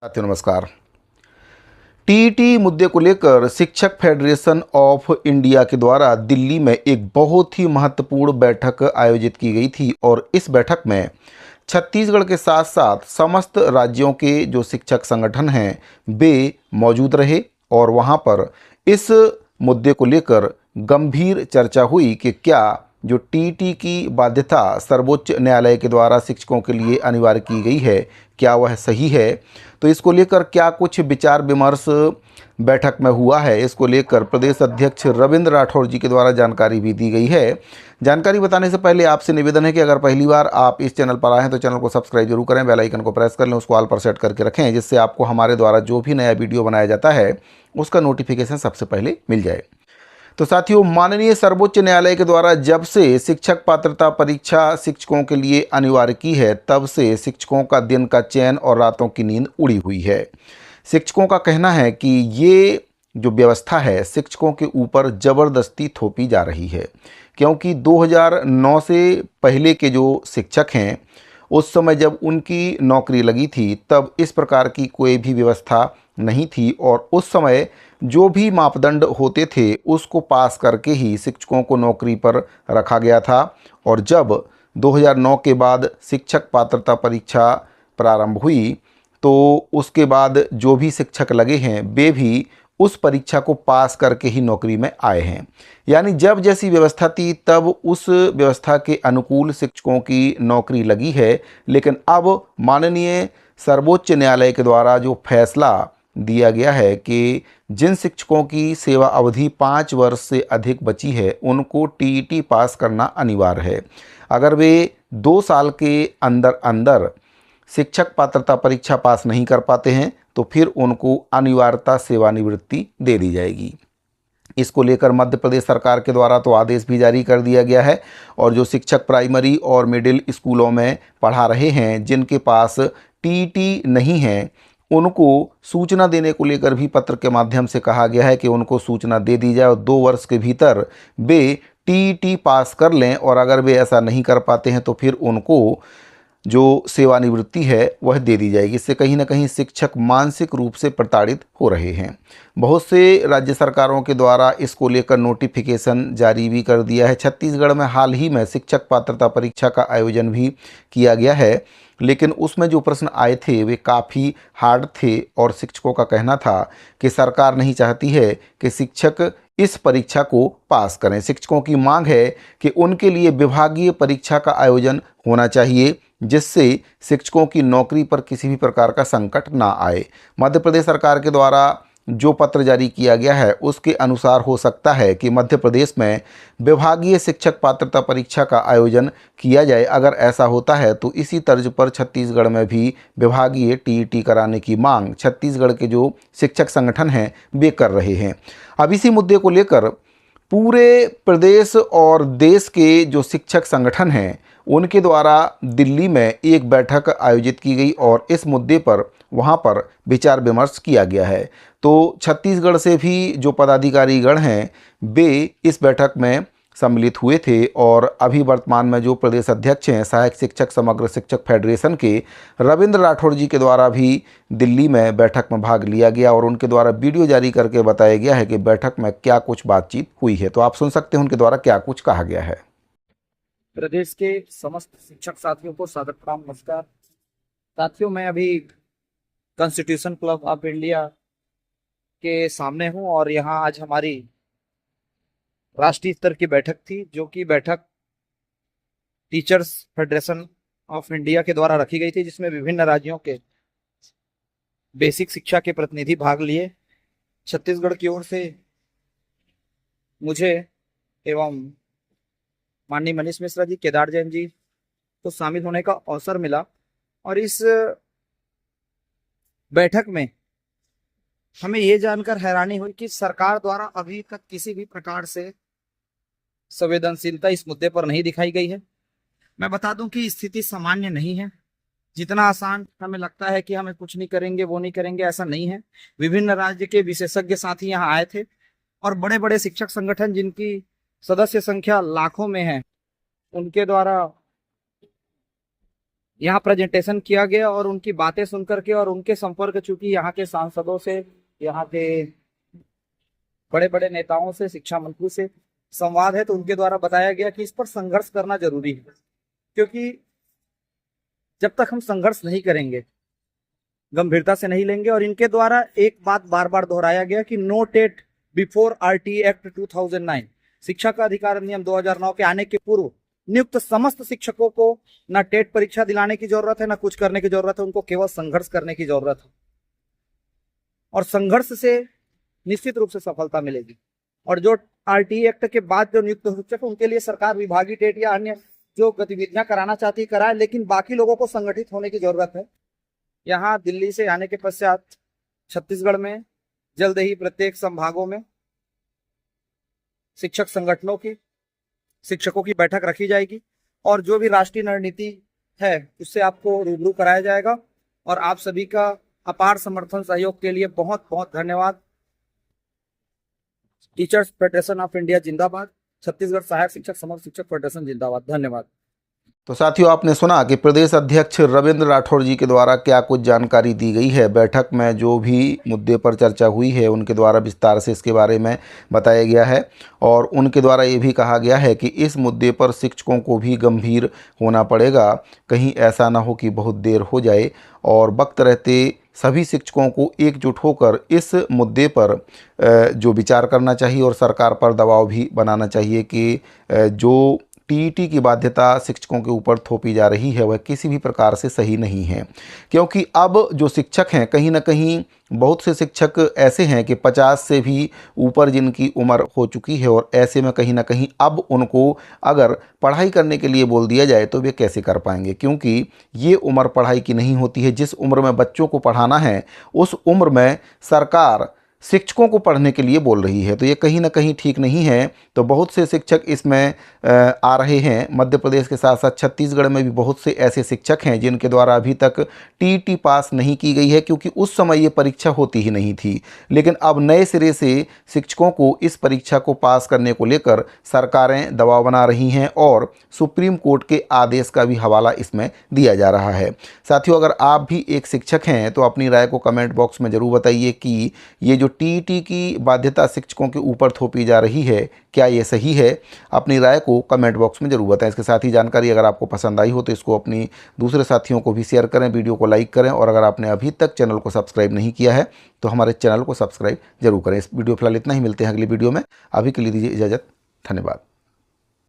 साथियों नमस्कार। टीईटी मुद्दे को लेकर शिक्षक फेडरेशन ऑफ इंडिया के द्वारा दिल्ली में एक बहुत ही महत्वपूर्ण बैठक आयोजित की गई थी और इस बैठक में छत्तीसगढ़ के साथ साथ समस्त राज्यों के जो शिक्षक संगठन हैं वे मौजूद रहे और वहां पर इस मुद्दे को लेकर गंभीर चर्चा हुई कि क्या जो टीईटी की बाध्यता सर्वोच्च न्यायालय के द्वारा शिक्षकों के लिए अनिवार्य की गई है क्या वह सही है। तो इसको लेकर क्या कुछ विचार विमर्श बैठक में हुआ है, इसको लेकर प्रदेश अध्यक्ष रविंद्र राठौर जी के द्वारा जानकारी भी दी गई है। जानकारी बताने से पहले आपसे निवेदन है कि अगर पहली बार आप इस चैनल पर आए हैं तो चैनल को सब्सक्राइब जरूर करें, बेल आइकन को प्रेस कर लें, उसको ऑल पर सेट करके रखें जिससे आपको हमारे द्वारा जो भी नया वीडियो बनाया जाता है उसका नोटिफिकेशन सबसे पहले मिल जाए। तो साथियों, माननीय सर्वोच्च न्यायालय के द्वारा जब से शिक्षक पात्रता परीक्षा शिक्षकों के लिए अनिवार्य की है तब से शिक्षकों का दिन का चैन और रातों की नींद उड़ी हुई है। शिक्षकों का कहना है कि ये जो व्यवस्था है शिक्षकों के ऊपर ज़बरदस्ती थोपी जा रही है, क्योंकि 2009 से पहले के जो शिक्षक हैं उस समय जब उनकी नौकरी लगी थी तब इस प्रकार की कोई भी व्यवस्था नहीं थी और उस समय जो भी मापदंड होते थे उसको पास करके ही शिक्षकों को नौकरी पर रखा गया था। और जब 2009 के बाद शिक्षक पात्रता परीक्षा प्रारंभ हुई तो उसके बाद जो भी शिक्षक लगे हैं वे भी उस परीक्षा को पास करके ही नौकरी में आए हैं। यानी जब जैसी व्यवस्था थी तब उस व्यवस्था के अनुकूल शिक्षकों की नौकरी लगी है। लेकिन अब माननीय सर्वोच्च न्यायालय के द्वारा जो फैसला दिया गया है कि जिन शिक्षकों की सेवा अवधि 5 वर्ष से अधिक बची है उनको टीईटी पास करना अनिवार्य है। अगर वे 2 साल के अंदर अंदर शिक्षक पात्रता परीक्षा पास नहीं कर पाते हैं तो फिर उनको अनिवार्यता सेवानिवृत्ति दे दी जाएगी। इसको लेकर मध्य प्रदेश सरकार के द्वारा तो आदेश भी जारी कर दिया गया है और जो शिक्षक प्राइमरी और मिडिल स्कूलों में पढ़ा रहे हैं जिनके पास टीईटी नहीं है उनको सूचना देने को लेकर भी पत्र के माध्यम से कहा गया है कि उनको सूचना दे दी जाए और 2 वर्ष के भीतर वे टीईटी पास कर लें और अगर वे ऐसा नहीं कर पाते हैं तो फिर उनको जो सेवानिवृत्ति है वह दे दी जाएगी। इससे कहीं ना कहीं शिक्षक मानसिक रूप से प्रताड़ित हो रहे हैं। बहुत से राज्य सरकारों के द्वारा इसको लेकर नोटिफिकेशन जारी भी कर दिया है। छत्तीसगढ़ में हाल ही में शिक्षक पात्रता परीक्षा का आयोजन भी किया गया है, लेकिन उसमें जो प्रश्न आए थे वे काफ़ी हार्ड थे और शिक्षकों का कहना था कि सरकार नहीं चाहती है कि शिक्षक इस परीक्षा को पास करें। शिक्षकों की मांग है कि उनके लिए विभागीय परीक्षा का आयोजन होना चाहिए जिससे शिक्षकों की नौकरी पर किसी भी प्रकार का संकट ना आए। मध्य प्रदेश सरकार के द्वारा जो पत्र जारी किया गया है उसके अनुसार हो सकता है कि मध्य प्रदेश में विभागीय शिक्षक पात्रता परीक्षा का आयोजन किया जाए। अगर ऐसा होता है तो इसी तर्ज पर छत्तीसगढ़ में भी विभागीय टीईटी कराने की मांग छत्तीसगढ़ के जो शिक्षक संगठन हैं वे कर रहे हैं। अब इसी मुद्दे को लेकर पूरे प्रदेश और देश के जो शिक्षक संगठन हैं उनके द्वारा दिल्ली में एक बैठक आयोजित की गई और इस मुद्दे पर वहां पर विचार विमर्श किया गया है। तो छत्तीसगढ़ से भी जो पदाधिकारीगण हैं वे इस बैठक में सम्मिलित हुए थे और अभी वर्तमान में जो प्रदेश अध्यक्ष हैं सहायक शिक्षक समग्र शिक्षक फेडरेशन के रविंद्र राठौर जी के द्वारा भी दिल्ली में बैठक में भाग लिया गया और उनके द्वारा वीडियो जारी करके बताया गया है कि बैठक में क्या कुछ बातचीत हुई है। तो आप सुन सकते हैं उनके द्वारा क्या कुछ कहा गया है। प्रदेश के समस्त शिक्षक साथियों को सादर प्रणाम, नमस्कार। साथियों, मैं अभी कॉन्स्टिट्यूशन क्लब ऑफ इंडिया के सामने हूं और यहां आज हमारी राष्ट्रीय स्तर की बैठक थी, जो कि बैठक टीचर्स फेडरेशन ऑफ इंडिया के द्वारा रखी गई थी, जिसमें विभिन्न राज्यों के बेसिक शिक्षा के प्रतिनिधि भाग लिए। छत्तीसगढ़ की ओर से मुझे एवं माननीय मनीष मिश्रा जी, केदार जैन जी को शामिल होने का अवसर मिला और इस बैठक में हमें ये जानकर हैरानी हुई कि सरकार द्वारा अभी तक किसी भी प्रकार से संवेदनशीलता इस मुद्दे पर नहीं दिखाई गई है। मैं बता दूं कि स्थिति सामान्य नहीं है। जितना आसान हमें लगता है कि हमें कुछ नहीं करेंगे वो नहीं करेंगे, ऐसा नहीं है। विभिन्न राज्य के विशेषज्ञ साथी यहाँ आए थे और बड़े बड़े शिक्षक संगठन जिनकी सदस्य संख्या लाखों में है उनके द्वारा यहाँ प्रेजेंटेशन किया गया और उनकी बातें सुन करके और उनके संपर्क, चूंकि यहाँ के सांसदों से, यहाँ के बड़े बड़े नेताओं से, शिक्षा मंत्री से संवाद है, तो उनके द्वारा बताया गया कि इस पर संघर्ष करना जरूरी है। क्योंकि जब तक हम संघर्ष नहीं करेंगे, गंभीरता से नहीं लेंगे, और इनके द्वारा एक बात बार बार दोहराया गया कि no TET before RT act 2009, शिक्षा का अधिकार अधिनियम 2009 के आने के पूर्व नियुक्त समस्त शिक्षकों को ना टेट परीक्षा दिलाने की जरूरत है, ना कुछ करने की जरूरत है, उनको केवल संघर्ष करने की जरूरत है। और संघर्ष से निश्चित रूप से सफलता मिलेगी। और जो आरटी एक्ट के बाद जो नियुक्त शिक्षक, उनके लिए सरकार विभागीय टेट या अन्य जो गतिविधियां कराना चाहती है कराए, लेकिन बाकी लोगों को संगठित होने की जरूरत है। यहाँ दिल्ली से आने के पश्चात छत्तीसगढ़ में जल्द ही प्रत्येक संभागों में शिक्षक संगठनों की, शिक्षकों की बैठक रखी जाएगी और जो भी राष्ट्रीय रणनीति है उससे आपको रूबरू कराया जाएगा। और आप सभी का अपार समर्थन सहयोग के लिए बहुत बहुत धन्यवाद। टीचर्स फेडरेशन ऑफ इंडिया जिंदाबाद, छत्तीसगढ़ सहायक शिक्षक समग्र शिक्षक फेडरेशन जिंदाबाद। धन्यवाद। तो साथियों, आपने सुना कि प्रदेश अध्यक्ष रविंद्र राठौर जी के द्वारा क्या कुछ जानकारी दी गई है। बैठक में जो भी मुद्दे पर चर्चा हुई है उनके द्वारा विस्तार से इसके बारे में बताया गया है और उनके द्वारा ये भी कहा गया है कि इस मुद्दे पर शिक्षकों को भी गंभीर होना पड़ेगा, कहीं ऐसा ना हो कि बहुत देर हो जाए, और वक्त रहते सभी शिक्षकों को एकजुट होकर इस मुद्दे पर जो विचार करना चाहिए और सरकार पर दबाव भी बनाना चाहिए कि जो टीईटी की बाध्यता शिक्षकों के ऊपर थोपी जा रही है वह किसी भी प्रकार से सही नहीं है। क्योंकि अब जो शिक्षक हैं, कहीं ना कहीं बहुत से शिक्षक ऐसे हैं कि 50 से भी ऊपर जिनकी उम्र हो चुकी है, और ऐसे में कहीं ना कहीं अब उनको अगर पढ़ाई करने के लिए बोल दिया जाए तो वे कैसे कर पाएंगे, क्योंकि ये उम्र पढ़ाई की नहीं होती है। जिस उम्र में बच्चों को पढ़ाना है उस उम्र में सरकार शिक्षकों को पढ़ने के लिए बोल रही है, तो ये कहीं ना कहीं ठीक नहीं है। तो बहुत से शिक्षक इसमें आ रहे हैं। मध्य प्रदेश के साथ साथ छत्तीसगढ़ में भी बहुत से ऐसे शिक्षक हैं जिनके द्वारा अभी तक टीईटी पास नहीं की गई है, क्योंकि उस समय ये परीक्षा होती ही नहीं थी। लेकिन अब नए सिरे से शिक्षकों को इस परीक्षा को पास करने को लेकर सरकारें दबाव बना रही हैं और सुप्रीम कोर्ट के आदेश का भी हवाला इसमें दिया जा रहा है। साथियों, अगर आप भी एक शिक्षक हैं तो अपनी राय को कमेंट बॉक्स में ज़रूर बताइए कि ये जो टीईटी की बाध्यता शिक्षकों के ऊपर थोपी जा रही है, क्या ये सही है? अपनी राय को कमेंट बॉक्स में ज़रूर बताएं। इसके साथ ही जानकारी अगर आपको पसंद आई हो तो इसको अपनी दूसरे साथियों को भी शेयर करें, वीडियो को लाइक करें, और अगर आपने अभी तक चैनल को सब्सक्राइब नहीं किया है तो हमारे चैनल को सब्सक्राइब जरूर करें। इस वीडियो फिलहाल इतना ही, मिलते हैं अगली वीडियो में। अभी के लिए दीजिए इजाज़त। धन्यवाद।